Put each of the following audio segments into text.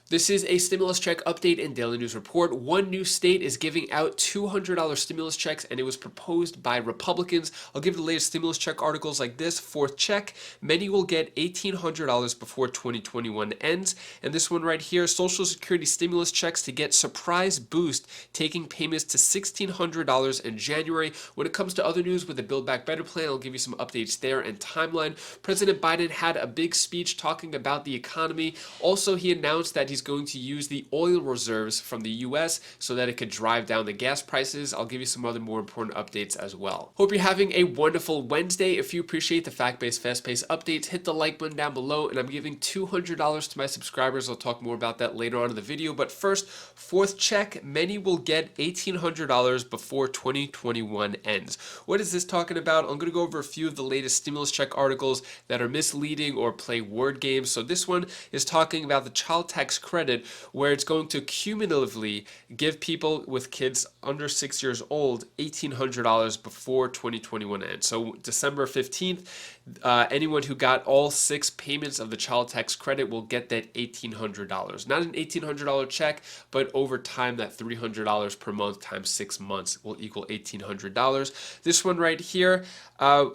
This is a stimulus check update and daily news report. One new state is giving out $200 stimulus checks, and it was proposed by Republicans. I'll give the latest stimulus check articles like this. Fourth check, many will get $1,800 before 2021 ends. And this one right here, Social Security stimulus checks to get surprise boost, taking payments to $1,600 in January. When it comes to other news with the Build Back Better plan, I'll give you some updates there and timeline. President Biden had a big speech talking about the economy. Also, he announced that he's going to use the oil reserves from the US so that it could drive down the gas prices. I'll give you some other more important updates as well. Hope you're having a wonderful Wednesday. If you appreciate the fact-based, fast-paced updates, hit the like button down below, and I'm giving $200 to my subscribers. I'll talk more about that later on in the video. But first, fourth check, many will get $1,800 before 2021 ends. What is this talking about? I'm going to go over a few of the latest stimulus check articles that are misleading or play word games. So this one is talking about the child tax credit, where it's going to cumulatively give people with kids under 6 years old $1,800 before 2021 ends. So December 15th, anyone who got all 6 payments of the child tax credit will get that $1,800. Not an $1,800 check, but over time, that $300 per month times 6 months will equal $1,800. This one right here,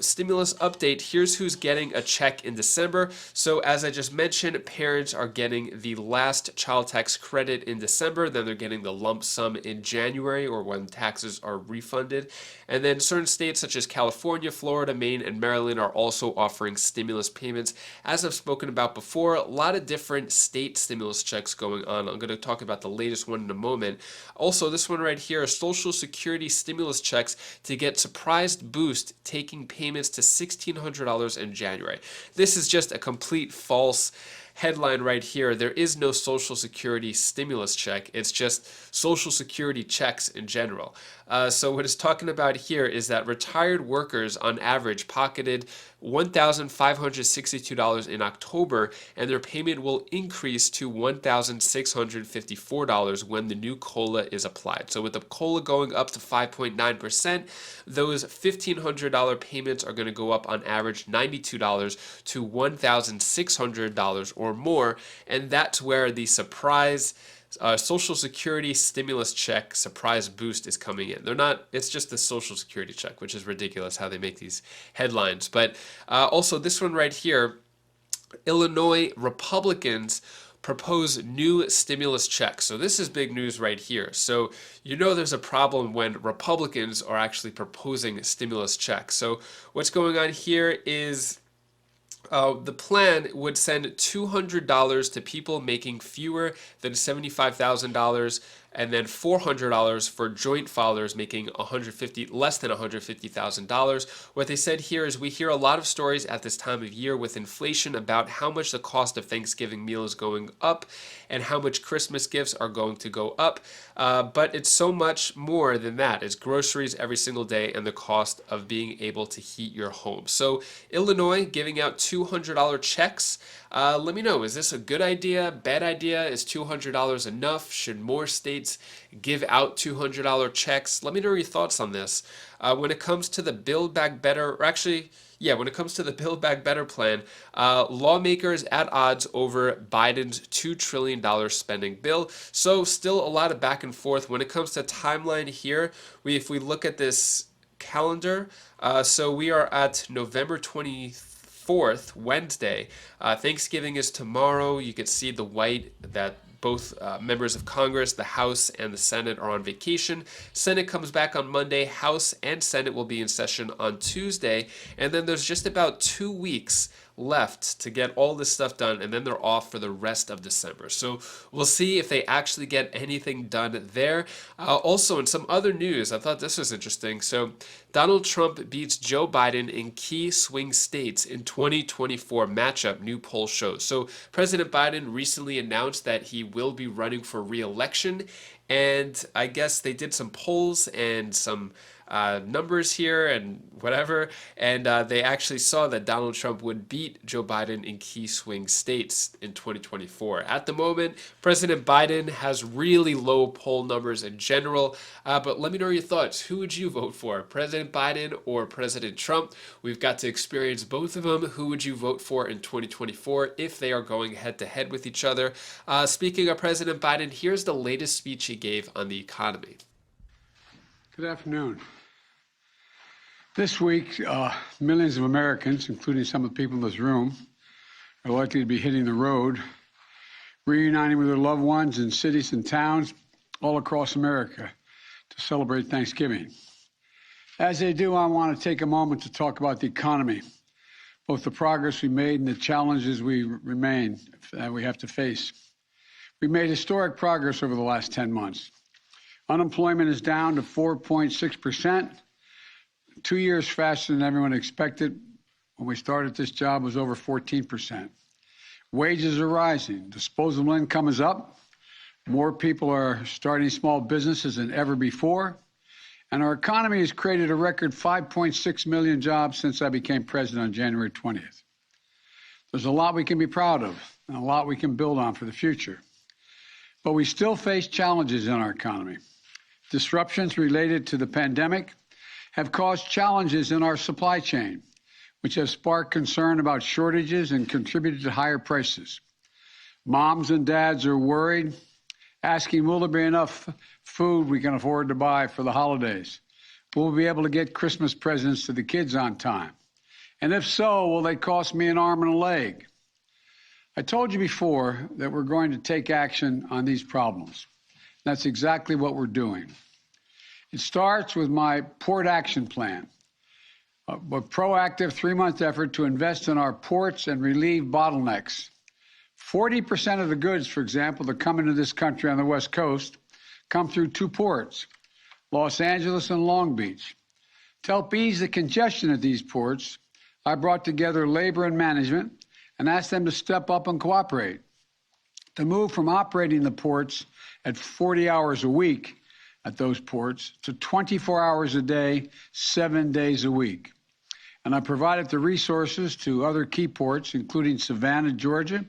stimulus update. Here's who's getting a check in December. So as I just mentioned, parents are getting the last child tax credit in December, then they're getting the lump sum in January, or when taxes are refunded. And then certain states such as California, Florida, Maine, and Maryland are also offering stimulus payments. As I've spoken about before, a lot of different state stimulus checks going on. I'm going to talk about the latest one in a moment. Also, this one right here, Social Security stimulus checks to get surprised boost, taking payments to $1,600 in January. This is just a complete false headline right here. There is no Social Security stimulus check. It's just Social Security checks in general. So what it's talking about here is that retired workers on average pocketed $1,562 in October, and their payment will increase to $1,654 when the new COLA is applied. So with the COLA going up to 5.9%, those $1,500 payments are going to go up on average $92 to $1,600 or more, and that's where the surprise Social Security stimulus check surprise boost is coming in. It's just the Social Security check, which is ridiculous how they make these headlines. But also this one right here, Illinois Republicans propose new stimulus checks. So this is big news right here. So you know there's a problem when Republicans are actually proposing stimulus checks. So what's going on here is the plan would send $200 to people making fewer than $75,000, and then $400 for joint filers making less than $150,000. What they said here is, we hear a lot of stories at this time of year with inflation about how much the cost of Thanksgiving meal is going up and how much Christmas gifts are going to go up. But it's so much more than that. It's groceries every single day and the cost of being able to heat your home. So Illinois giving out $200 checks. Let me know, is this a good idea, bad idea? Is $200 enough? Should more states give out $200 checks? Let me know your thoughts on this. When it comes to the Build Back Better, when it comes to the Build Back Better plan, lawmakers at odds over Biden's $2 trillion spending bill. So still a lot of back and forth. When it comes to timeline here, if we look at this calendar, so we are at November 24th, Wednesday. Thanksgiving is tomorrow. You can see the white that both members of Congress, the House and the Senate, are on vacation. Senate comes back on Monday. House and Senate will be in session on Tuesday. And then there's just about 2 weeks left to get all this stuff done, and then they're off for the rest of December. So we'll see if they actually get anything done there. Also, in some other news, I thought this was interesting. So Donald Trump beats Joe Biden in key swing states in 2024 matchup, new poll shows. So President Biden recently announced that he will be running for re-election, and I guess they did some polls and some numbers here and whatever, and they actually saw that Donald Trump would beat Joe Biden in key swing states in 2024. At the moment, President Biden has really low poll numbers in general, but let me know your thoughts. Who would you vote for, President President Biden or President Trump. We've got to experience both of them. Who would you vote for in 2024 if they are going head-to-head with each other? Speaking of President Biden, here's the latest speech he gave on the economy. Good afternoon. This week, millions of Americans, including some of the people in this room, are likely to be hitting the road, reuniting with their loved ones in cities and towns all across America to celebrate Thanksgiving. As they do, I want to take a moment to talk about the economy, both the progress we made and the challenges we have to face. We made historic progress over the last 10 months. Unemployment is down to 4.6%, 2 years faster than everyone expected. When we started this job, it was over 14%. Wages are rising. Disposable income is up. More people are starting small businesses than ever before. And our economy has created a record 5.6 million jobs since I became president on January 20th. There's a lot we can be proud of and a lot we can build on for the future. But we still face challenges in our economy. Disruptions related to the pandemic have caused challenges in our supply chain, which have sparked concern about shortages and contributed to higher prices. Moms and dads are worried, asking, will there be enough food we can afford to buy for the holidays? Will we be able to get Christmas presents to the kids on time? And if so, will they cost me an arm and a leg? I told you before that we're going to take action on these problems. That's exactly what we're doing. It starts with my Port Action Plan, a proactive 3-month effort to invest in our ports and relieve bottlenecks. 40% of the goods, for example, that come into this country on the West Coast come through 2 ports, Los Angeles and Long Beach. To help ease the congestion at these ports, I brought together labor and management and asked them to step up and cooperate. To move from operating the ports at 40 hours a week at those ports to 24 hours a day, 7 days a week. And I provided the resources to other key ports, including Savannah, Georgia,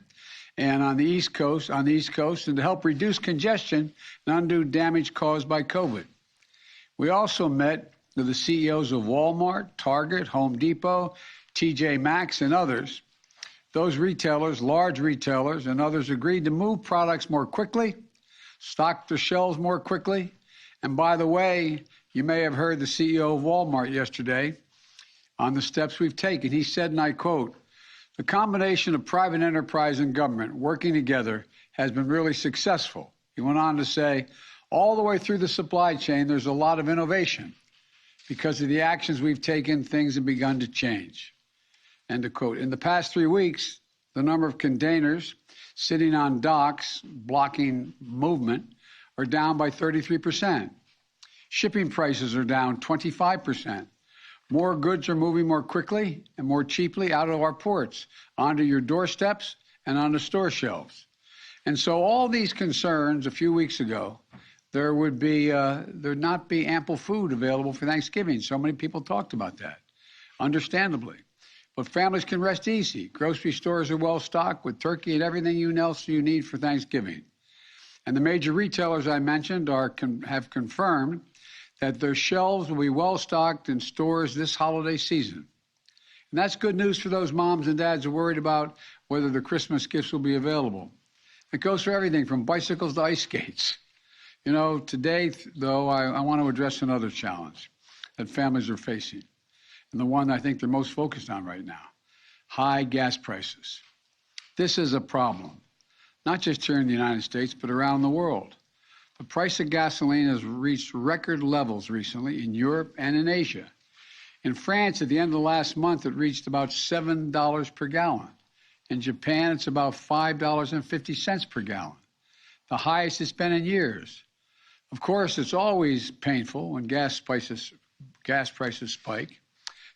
and on the East Coast, and to help reduce congestion and undo damage caused by COVID. We also met with the CEOs of Walmart, Target, Home Depot, TJ Maxx, and others. Those retailers, large retailers, and others agreed to move products more quickly, stock their shelves more quickly. And by the way, you may have heard the CEO of Walmart yesterday on the steps we've taken. He said, and I quote, the combination of private enterprise and government working together has been really successful. He went on to say, all the way through the supply chain, there's a lot of innovation. Because of the actions we've taken, things have begun to change. End of quote. In the past 3 weeks, the number of containers sitting on docks blocking movement are down by 33%. Shipping prices are down 25%. More goods are moving more quickly and more cheaply out of our ports, onto your doorsteps and onto store shelves. And so all these concerns a few weeks ago, there'd not be ample food available for Thanksgiving. So many people talked about that, understandably. But families can rest easy. Grocery stores are well stocked with turkey and everything else you need for Thanksgiving. And the major retailers I mentioned have confirmed that their shelves will be well stocked in stores this holiday season. And that's good news for those moms and dads who are worried about whether the Christmas gifts will be available. It goes for everything from bicycles to ice skates. You know, today, though, I want to address another challenge that families are facing, and the one I think they're most focused on right now, high gas prices. This is a problem, not just here in the United States, but around the world. The price of gasoline has reached record levels recently in Europe and in Asia. In France, at the end of last month, it reached about $7 per gallon. In Japan, it's about $5.50 per gallon, the highest it's been in years. Of course, it's always painful when gas prices spike.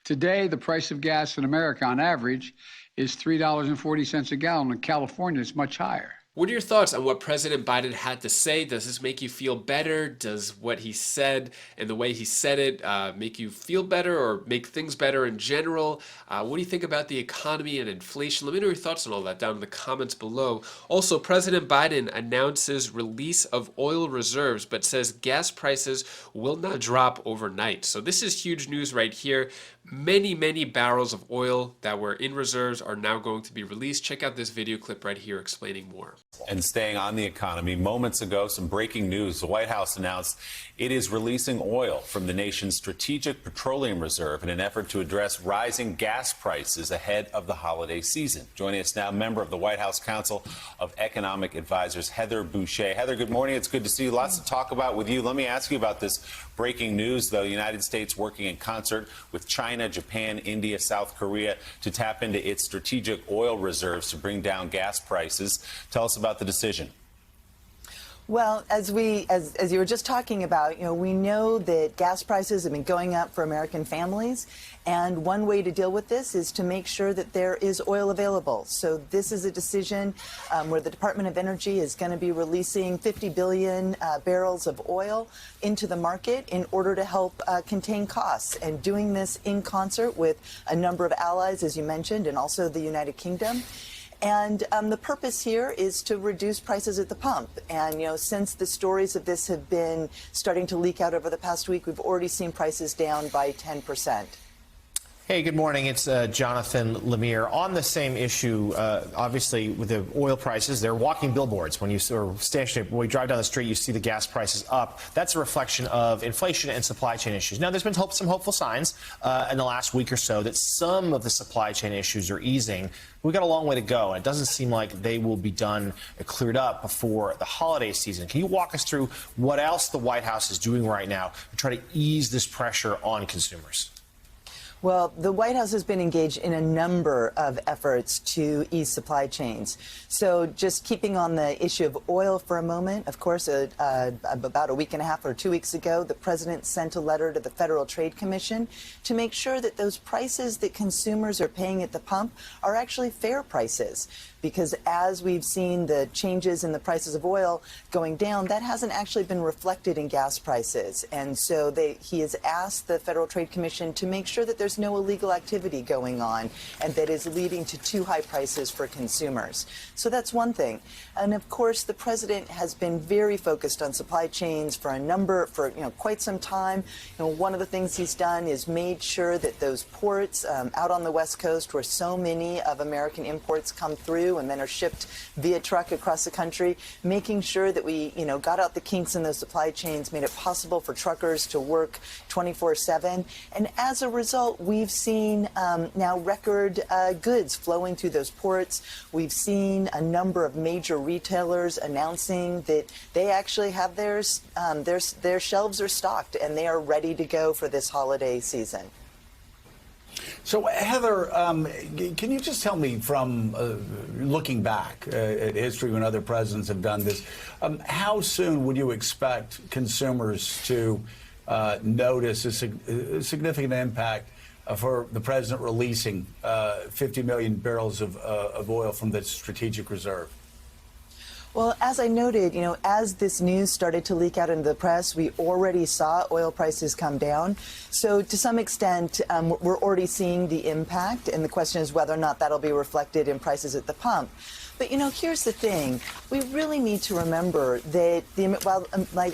Today, the price of gas in America on average is $3.40 a gallon. In California, it's much higher. What are your thoughts on what President Biden had to say? Does this make you feel better? Does what he said and the way he said it make you feel better or make things better in general? What do you think about the economy and inflation? Let me know your thoughts on all that down in the comments below. Also, President Biden announces release of oil reserves, but says gas prices will not drop overnight. So this is huge news right here. Many barrels of oil that were in reserves are now going to be released. Check out this video clip right here explaining more. And staying on the economy, moments ago, some breaking news. The White House announced it is releasing oil from the nation's strategic petroleum reserve in an effort to address rising gas prices ahead of the holiday season. Joining us now, member of the White House Council of Economic Advisors, Heather Boushey. Heather, good morning. It's good to see you. Lots to talk about with you. Let me ask you about this breaking news, though. The United States working in concert with China, Japan, India, South Korea to tap into its strategic oil reserves to bring down gas prices. Tell us about the decision. Well, as you were just talking about, we know that gas prices have been going up for American families, and one way to deal with this is to make sure that there is oil available. So this is a decision where the Department of Energy is going to be releasing 50 billion barrels of oil into the market in order to help contain costs, and doing this in concert with a number of allies, as you mentioned, and also the United Kingdom. And the purpose here is to reduce prices at the pump. And, since the stories of this have been starting to leak out over the past week, we've already seen prices down by 10%. Hey, good morning. It's Jonathan Lemire. On the same issue, obviously, with the oil prices, they're walking billboards. When you drive down the street, you see the gas prices up. That's a reflection of inflation and supply chain issues. Now, there's been some hopeful signs in the last week or so that some of the supply chain issues are easing. We've got a long way to go, and it doesn't seem like they will be done or cleared up before the holiday season. Can you walk us through what else the White House is doing right now to try to ease this pressure on consumers? Well, the White House has been engaged in a number of efforts to ease supply chains. So just keeping on the issue of oil for a moment, of course, about a week and a half or 2 weeks ago, the president sent a letter to the Federal Trade Commission to make sure that those prices that consumers are paying at the pump are actually fair prices. Because as we've seen the changes in the prices of oil going down, that hasn't actually been reflected in gas prices. And so he has asked the Federal Trade Commission to make sure that there's no illegal activity going on and that is leading to too high prices for consumers. So that's one thing. And of course, the president has been very focused on supply chains for quite some time. One of the things he's done is made sure that those ports out on the West Coast, where so many of American imports come through and then are shipped via truck across the country, making sure that we, got out the kinks in those supply chains, made it possible for truckers to work 24/7. And as a result, we've seen now record goods flowing through those ports. We've seen a number of major retailers announcing that they actually have their shelves are stocked and they are ready to go for this holiday season. So, Heather, can you just tell me, from looking back at history when other presidents have done this, how soon would you expect consumers to notice a significant impact for the president releasing 50 million barrels of oil from the strategic reserve? Well, as I noted, as this news started to leak out into the press, we already saw oil prices come down. So to some extent, we're already seeing the impact. And the question is whether or not that'll be reflected in prices at the pump. But, here's the thing. We really need to remember that while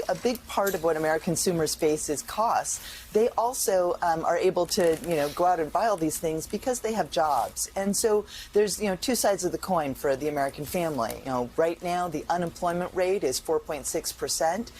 a big part of what American consumers face is costs, they also are able to, go out and buy all these things because they have jobs. And so there's, two sides of the coin for the American family. Right now, the unemployment rate is 4.6%.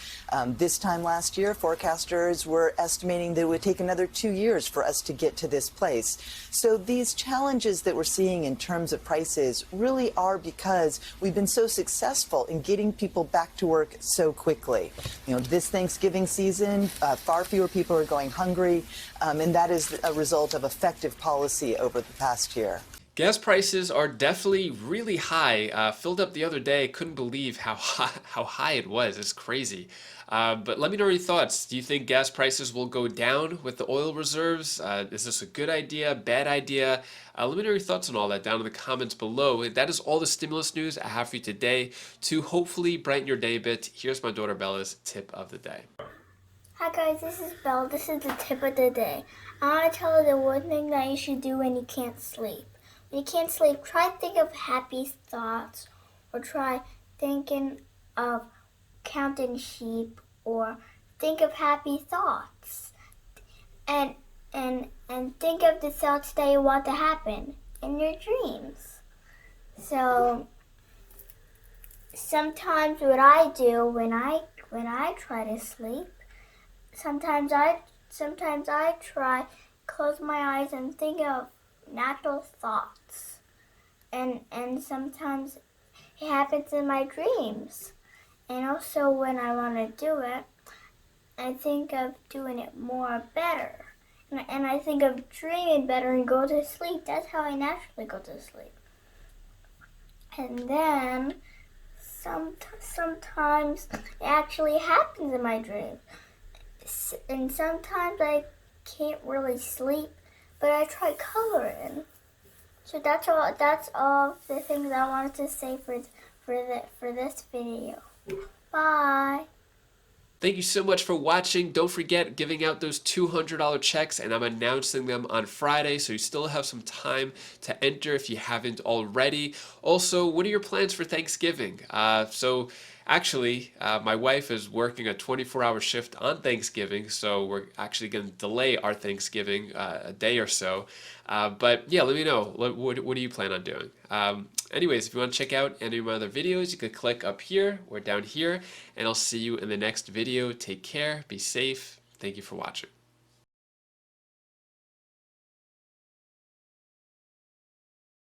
This time last year, forecasters were estimating that it would take another 2 years for us to get to this place. So these challenges that we're seeing in terms of prices really are because we've been so successful in getting people back to work so quickly. This Thanksgiving season, far fewer people are going hungry, and that is a result of effective policy over the past year. Gas prices are definitely really high. Filled up the other day, couldn't believe how high it was. It's crazy. But let me know your thoughts. Do you think gas prices will go down with the oil reserves? Is this a good idea, bad idea? Let me know your thoughts on all that down in the comments below. That is all the stimulus news I have for you today to hopefully brighten your day a bit. Here's my daughter Bella's tip of the day. Hi guys, this is Belle. This is the tip of the day. I want to tell you the one thing that you should do when you can't sleep. When you can't sleep, try to think of happy thoughts, or try thinking of counting sheep, or think of happy thoughts. And think of the thoughts that you want to happen in your dreams. So sometimes what I do when I try to sleep, sometimes I try close my eyes and think of natural thoughts, and sometimes it happens in my dreams. And also when I want to do it, I think of doing it more better, and I think of dreaming better and go to sleep. That's how I naturally go to sleep. And then sometimes it actually happens in my dreams. And sometimes I can't really sleep, but I try coloring. So that's all the things I wanted to say for this video. Bye. Thank you so much for watching. Don't forget, giving out those $200 checks, and I'm announcing them on Friday, so you still have some time to enter if you haven't already. Also, what are your plans for Thanksgiving? Actually, my wife is working a 24-hour shift on Thanksgiving, so we're actually going to delay our Thanksgiving a day or so. But yeah, let me know. What do you plan on doing? Anyways, if you want to check out any of my other videos, you can click up here or down here, and I'll see you in the next video. Take care, be safe. Thank you for watching.